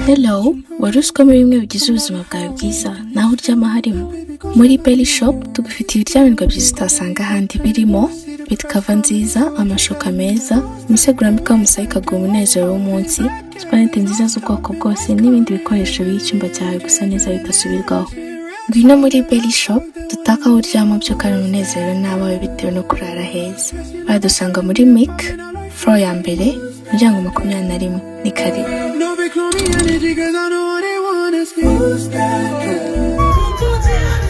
Hello, wari uziko muri bimwe bigize ubuzima bwawe bwiza naho uryama harimo? Muri Belly Shop tugufitiye ibiryamirwa byiza utasanga ahandi birimo bed cover nziza, amashuka meza, imisego urambikaho umusaya ikaguha umunezero w'umunsi, supanete nziza z'ubwoko bwose n'ibindi bikoresho biha icyumba cyawe gusa neza bidasubirwaho. Ngwino muri Belly Shop dutaka aho uryama byukana umunezero n'abawe bitewe no kurara heza. Badusanga muri MIC floor ya mbere, umuryango 21. Ni karibu. Because I know what they want is who's that girl?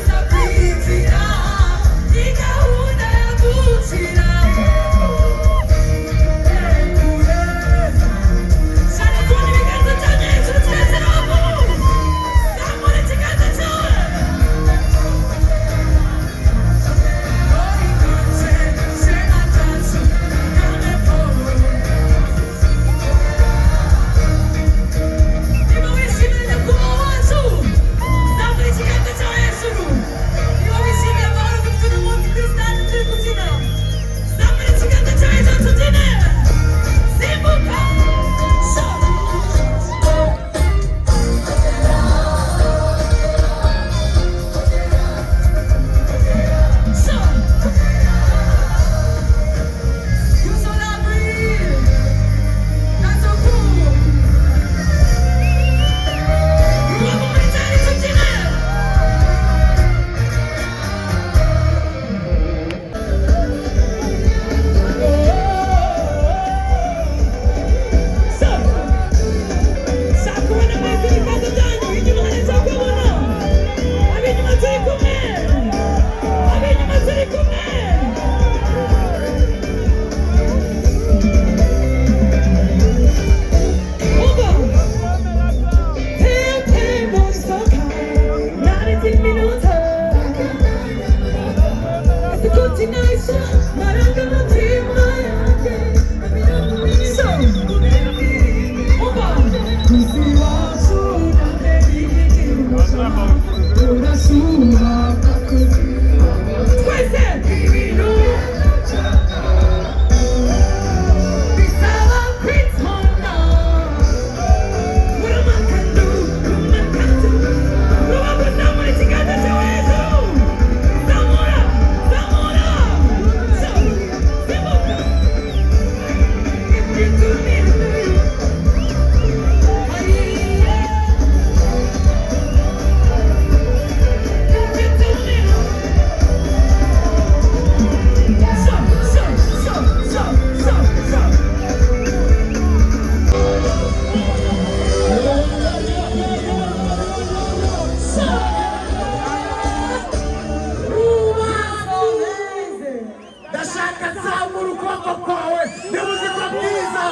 Kazamura ukuboko kwawe, niba uzi ko bwiza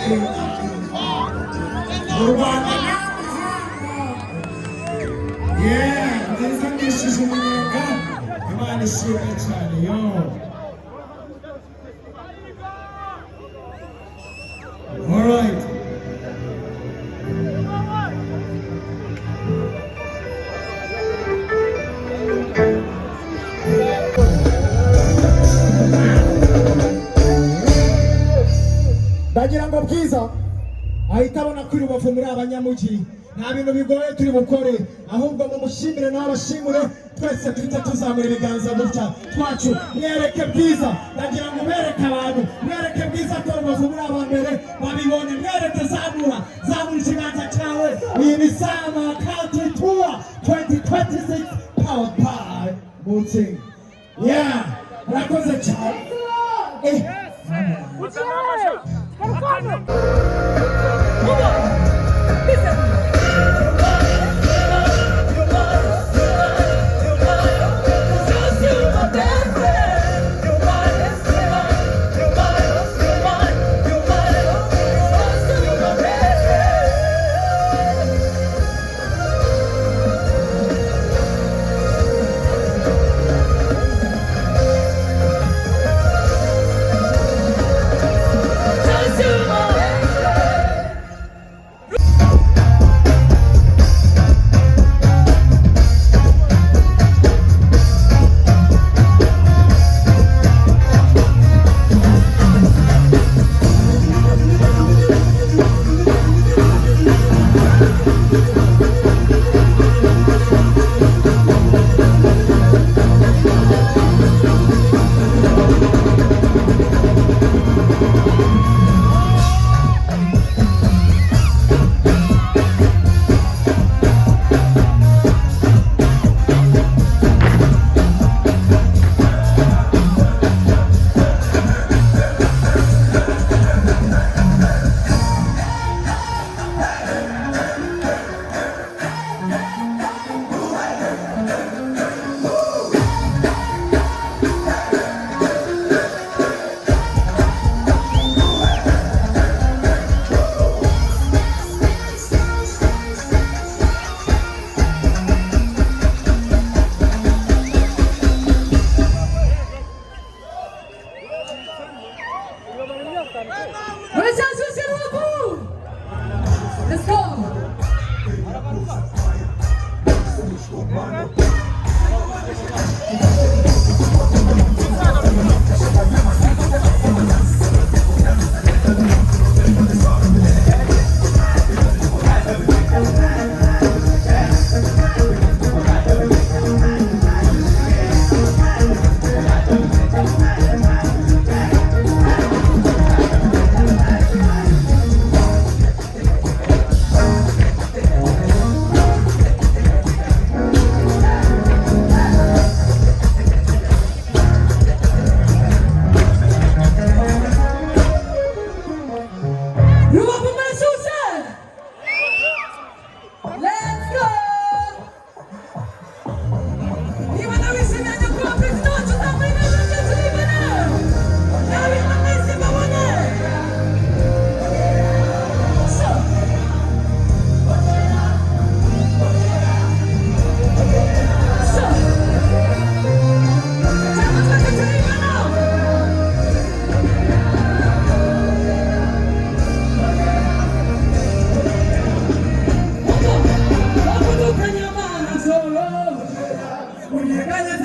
Yeah, there's a mission in America. Come on, let's see that Charlie, yo. All right. Ndagira ngo bwiza ahita abona kuri Rubavu muri abanyamugi nta bintu bigoye turi bukore ahubwo mumushimire n'abashimure twese twite tuzamura ibiganza gutya twacu mwereke bwiza ndagira ngo mwereke abantu mwereke bwiza ko Rubavu muri abambere babibone mwereke zamura ikiganza cyawe iyi ni Sama Country Tour 2026 powered by Mutzing. Yeah, murakoze cyane. Let's go. Unyeganya